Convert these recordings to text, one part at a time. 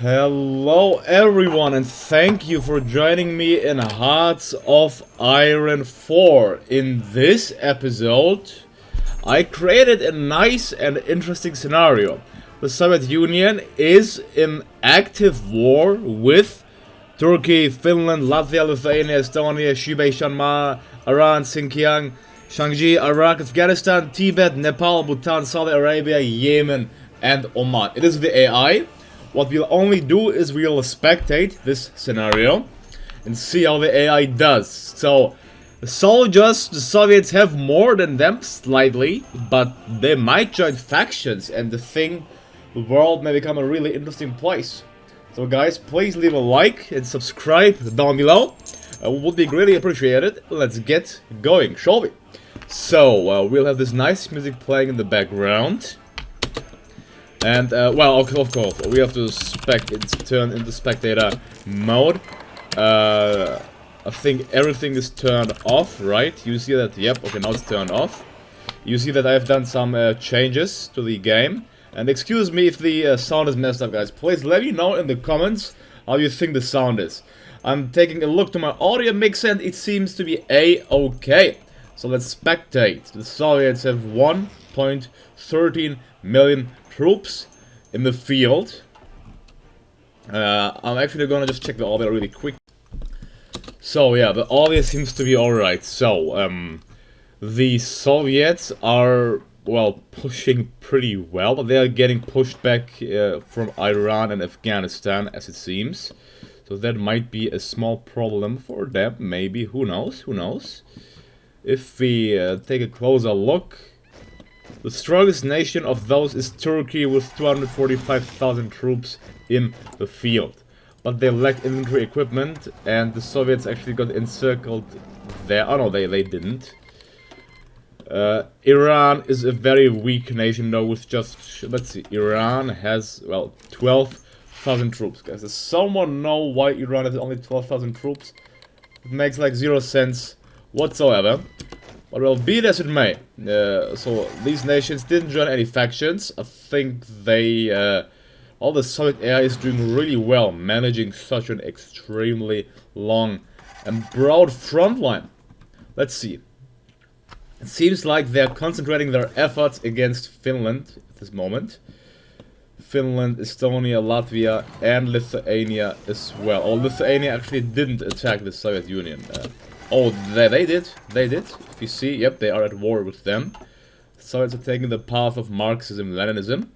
Hello everyone, and thank you for joining me in Hearts of Iron 4. In this episode, I created a nice and interesting scenario. The Soviet Union is in active war with Turkey, Finland, Latvia, Lithuania, Estonia, Xubei, Myanmar, Iran, Xinjiang, Shanxi, Iraq, Afghanistan, Tibet, Nepal, Bhutan, Saudi Arabia, Yemen, and Oman. It is the AI. What we'll only do is we'll spectate this scenario and see how the AI does. So, the soldiers, the Soviets have more than them, slightly, but they might join factions, and the world may become a really interesting place. So guys, please leave a like and subscribe down below. Would be greatly appreciated. Let's get going, shall we? So, we'll have this nice music playing in the background. And, well, of course, we have to turn into Spectator Mode. I think everything is turned off, right? You see that, yep, okay, now it's turned off. You see that I've done some changes to the game. And excuse me if the sound is messed up, guys. Please let me know in the comments how you think the sound is. I'm taking a look to my audio mix and it seems to be A-okay. So let's spectate. The Soviets have 1.13 million troops in the field. I'm actually gonna just check the audio really quick. So yeah, the audio seems to be alright. So, the Soviets are, well, pushing pretty well. They are getting pushed back from Iran and Afghanistan, as it seems. So that might be a small problem for them, maybe. Who knows? Who knows? If we take a closer look, the strongest nation of those is Turkey with 245,000 troops in the field. But they lack infantry equipment, and the Soviets actually got encircled there. Oh no, they didn't. Iran is a very weak nation though, with just, let's see, Iran has, well, 12,000 troops, guys. Does someone know why Iran has only 12,000 troops? It makes like 0 sense whatsoever. But well, be it as it may. So these nations didn't join any factions. I think all the Soviet AI is doing really well, managing such an extremely long and broad front line. Let's see. It seems like they're concentrating their efforts against Finland at this moment. Finland, Estonia, Latvia, and Lithuania as well. Oh, Lithuania actually didn't attack the Soviet Union. Oh, they did. They did. If you see, yep, they are at war with them. The Soviets are taking the path of Marxism-Leninism.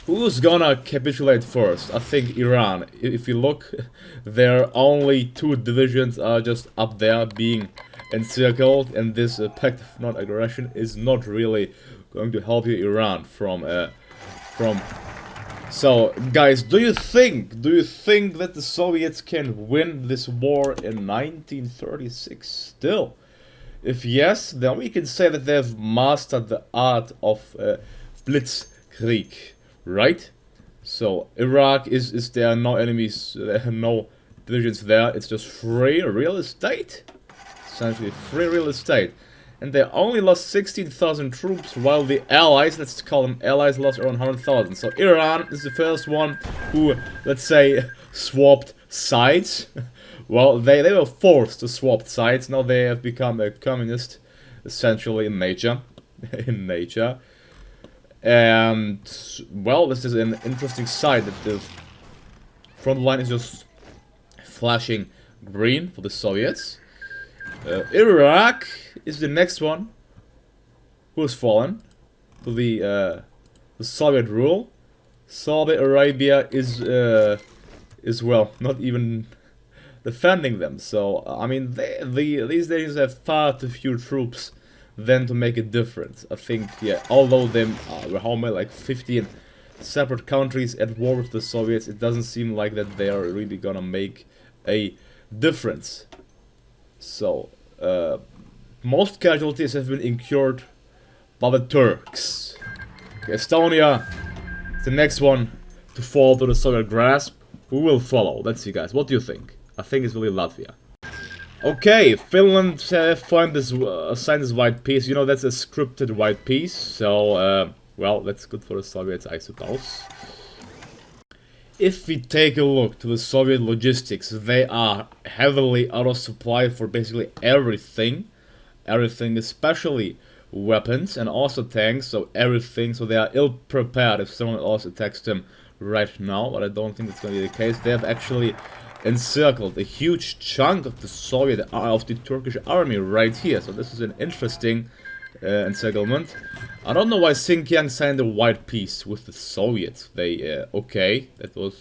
Who's gonna capitulate first? I think Iran. If you look, their only 2 divisions are just up there being encircled, and this pact of non-aggression is not really going to help you, Iran, So, guys, do you think that the Soviets can win this war in 1936 still? If yes, then we can say that they have mastered the art of blitzkrieg, right? So, Iraq is there no enemies, there are no divisions there, it's just free real estate. Essentially free real estate. And they only lost 16,000 troops, while the allies, let's call them allies, lost around 100,000. So Iran is the first one who, let's say, swapped sides. Well, they were forced to swap sides. Now they have become a communist, essentially, in nature. And, well, this is an interesting side that the front line is just flashing green for the Soviets. Iraq is the next one who has fallen to the Soviet rule. Saudi Arabia is well not even defending them. So I mean, these nations have far too few troops than to make a difference. I think, yeah, although them how many, like 15 separate countries at war with the Soviets, it doesn't seem like that they are really gonna make a difference. So, most casualties have been incurred by the Turks. Okay, Estonia is the next one to fall to the Soviet grasp. Who will follow? Let's see, guys. What do you think? I think it's really Latvia. Okay, Finland signed this white piece. You know, that's a scripted white piece. So, well, that's good for the Soviets, I suppose. If we take a look to the Soviet logistics, they are heavily out of supply for basically everything. Everything, especially weapons and also tanks, so everything. So they are ill prepared if someone else attacks them right now, but I don't think that's going to be the case. They have actually encircled a huge chunk of the Turkish army right here. So this is an interesting encirclement. I don't know why Xinjiang signed a white peace with the Soviets. They, okay, that was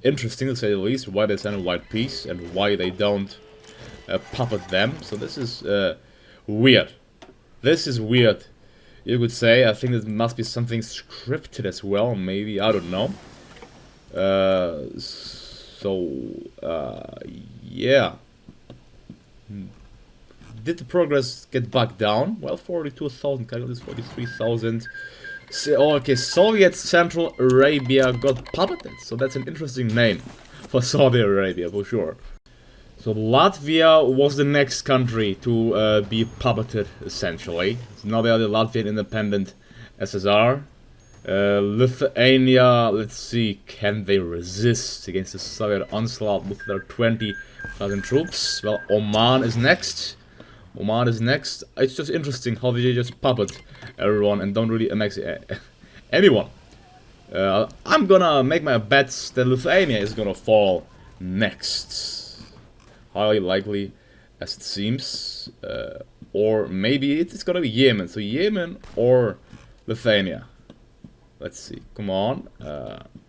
interesting to say the least, why they signed a white peace and why they don't puppet them. So this is weird. This is weird, you could say. I think it must be something scripted as well, maybe, I don't know. Yeah. Did the progress get back down? Well, 42,000, calculate 43,000. So, okay, Soviet Central Arabia got puppeted. So that's an interesting name for Saudi Arabia, for sure. So Latvia was the next country to be puppeted, essentially. So now they are the Latvian independent SSR. Lithuania, let's see, can they resist against the Soviet onslaught with their 20,000 troops? Well, Oman is next. Oman is next. It's just interesting how they just puppet everyone and don't really annex anyone. I'm gonna make my bets that Lithuania is gonna fall next. Highly likely, as it seems. Or maybe it's gonna be Yemen. So Yemen or Lithuania. Let's see. Come on.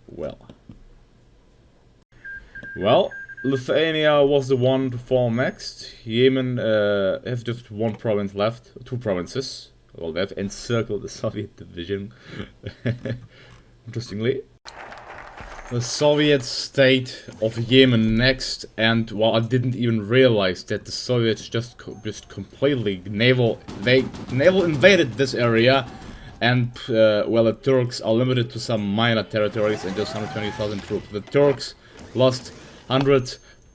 Well, Lithuania was the one to fall next. Yemen have just one province left. Two provinces. Well, they have encircled the Soviet division. Interestingly. The Soviet state of Yemen next, and well, I didn't even realize that the Soviets just completely naval invaded this area, and well, the Turks are limited to some minor territories and just 120,000 troops. The Turks lost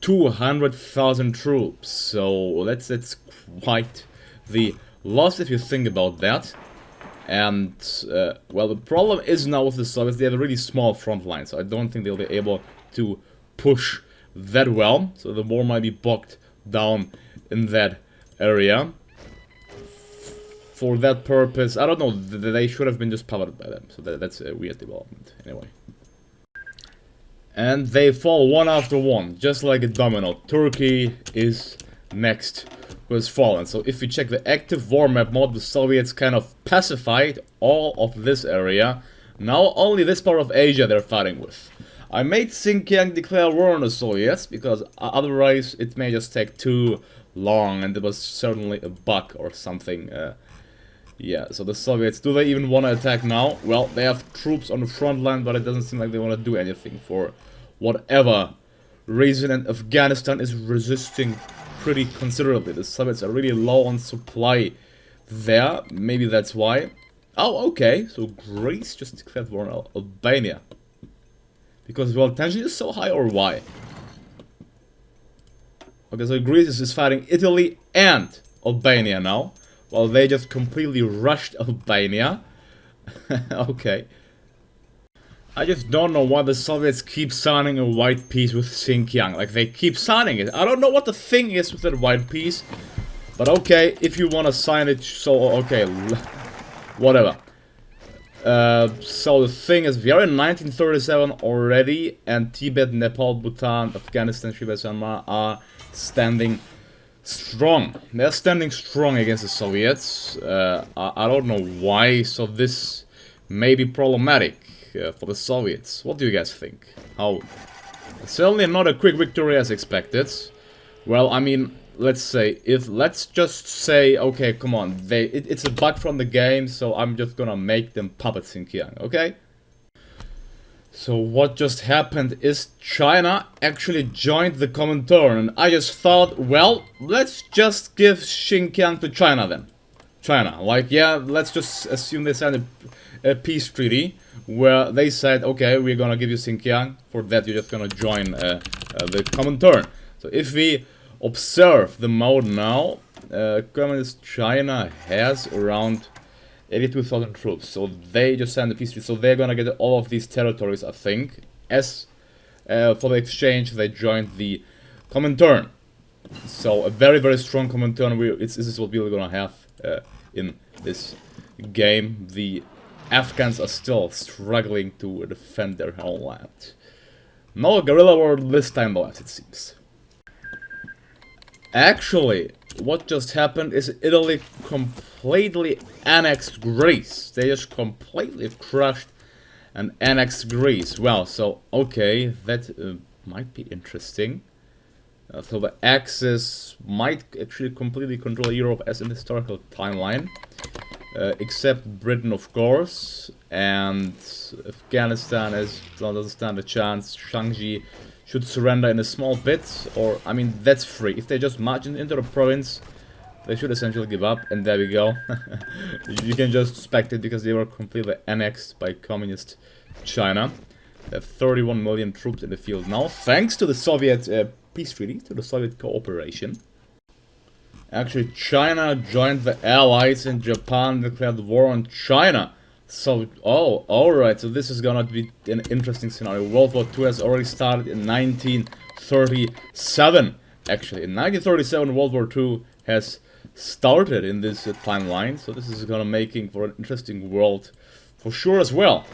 200,000 troops, so that's quite the loss if you think about that. And, well, the problem is now with the Soviets, they have a really small front line, so I don't think they'll be able to push that well. So the war might be bogged down in that area. For that purpose, I don't know, they should have been just puppeted by them, so that's a weird development, anyway. And they fall one after one, just like a domino. Turkey is next. Was fallen. So if we check the active war map mode, the Soviets kind of pacified all of this area. Now only this part of Asia they're fighting with. I made Xinjiang declare war on the Soviets because otherwise it may just take too long, and it was certainly a bug or something. Yeah, so the Soviets, do they even want to attack now? Well, they have troops on the front line, but it doesn't seem like they want to do anything for whatever reason, and Afghanistan is resisting pretty considerably. The Soviets are really low on supply there. Maybe that's why. Oh, okay. So Greece just declared war on Albania. Because, well, tension is so high, or why? Okay, so Greece is fighting Italy and Albania now. Well, they just completely rushed Albania. Okay. I just don't know why the Soviets keep signing a white peace with Xinjiang. Like, they keep signing it. I don't know what the thing is with that white peace. But okay, if you want to sign it, so okay, whatever. So the thing is, we are in 1937 already, and Tibet, Nepal, Bhutan, Afghanistan, Sri Lanka, Myanmar are standing strong. They're standing strong against the Soviets. I don't know why, so this may be problematic. For the Soviets. What do you guys think? How? Certainly not a quick victory as expected. Well, I mean, let's just say, okay, come on, it's a bug from the game, so I'm just gonna make them puppet Xinjiang, okay? So what just happened is China actually joined the Comintern, and I just thought, well, let's just give Xinjiang to China then. China, like, yeah, let's just assume they signed a peace treaty where they said, okay, we're gonna give you Xinjiang, for that you're just gonna join the Comintern. So if we observe the mode now, Communist China has around 82,000 troops. So they just signed the peace treaty. So they're gonna get all of these territories, I think. As for the exchange, they joined the Comintern. So a very, very strong Comintern. This is what we're gonna have in this game. The Afghans are still struggling to defend their homeland. No guerrilla war this time, though, as it seems. Actually, what just happened is Italy completely annexed Greece. They just completely crushed and annexed Greece. Well, so, okay, that might be interesting. So the Axis might actually completely control Europe as an historical timeline. Except Britain, of course, and Afghanistan doesn't stand a chance. Shanxi should surrender in a small bit, or, I mean, that's free. If they just march into the province, they should essentially give up, and there we go. You can just spectate because they were completely annexed by communist China. They have 31 million troops in the field now, thanks to the Soviet peace treaty, to the Soviet cooperation. Actually, China joined the Allies and Japan declared war on China. So, oh, alright, so this is gonna be an interesting scenario. World War II has already started in 1937. Actually, in 1937, World War II has started in this timeline. So this is gonna making for an interesting world for sure as well.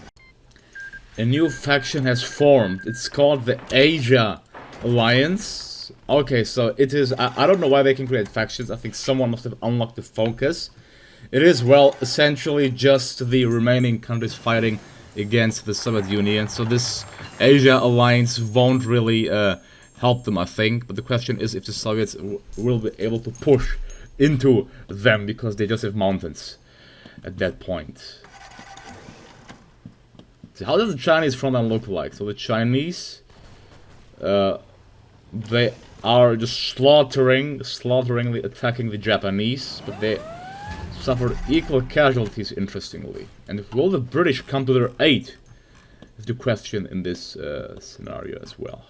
A new faction has formed. It's called the Asia Alliance. Okay, so it is, I don't know why they can create factions. I think someone must have unlocked the focus. It is, well, essentially just the remaining countries fighting against the Soviet Union. So this Asia Alliance won't really help them, I think. But the question is if the Soviets will be able to push into them, because they just have mountains at that point. So how does the Chinese frontline look like? So the Chinese, they are just slaughteringly attacking the Japanese, but they suffered equal casualties, interestingly. And will the British come to their aid? Is the question in this scenario as well.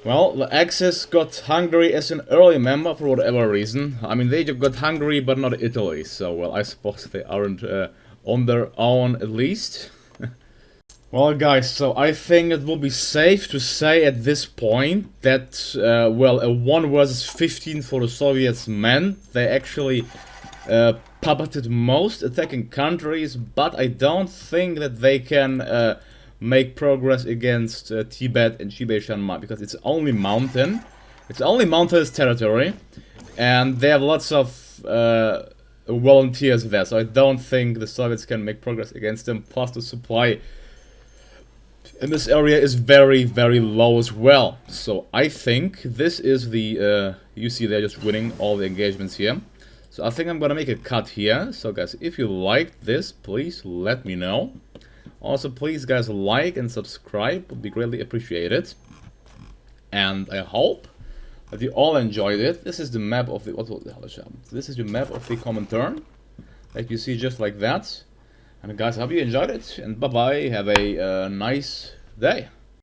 Well, the Axis got Hungary as an early member for whatever reason. I mean, they got Hungary, but not Italy, so, well, I suppose they aren't on their own, at least. Well, guys, so I think it will be safe to say at this point that, well, a 1 versus 15 for the Soviets meant they actually puppeted most attacking countries, but I don't think that they can make progress against Tibet and Xibei-Shanma, because it's only mountain. It's only mountainous territory, and they have lots of volunteers there, so I don't think the Soviets can make progress against them, plus the supply in this area is very, very low as well. So I think this is the, you see they're just winning all the engagements here. So I think I'm gonna make a cut here. So guys, if you liked this, please let me know. Also, please guys, like and subscribe, would be greatly appreciated. And I hope that you all enjoyed it. This is the map of the, what the hell is that? This is the map of the Comintern, like you see, just like that. And guys, I hope you enjoyed it, and bye-bye, have a nice day.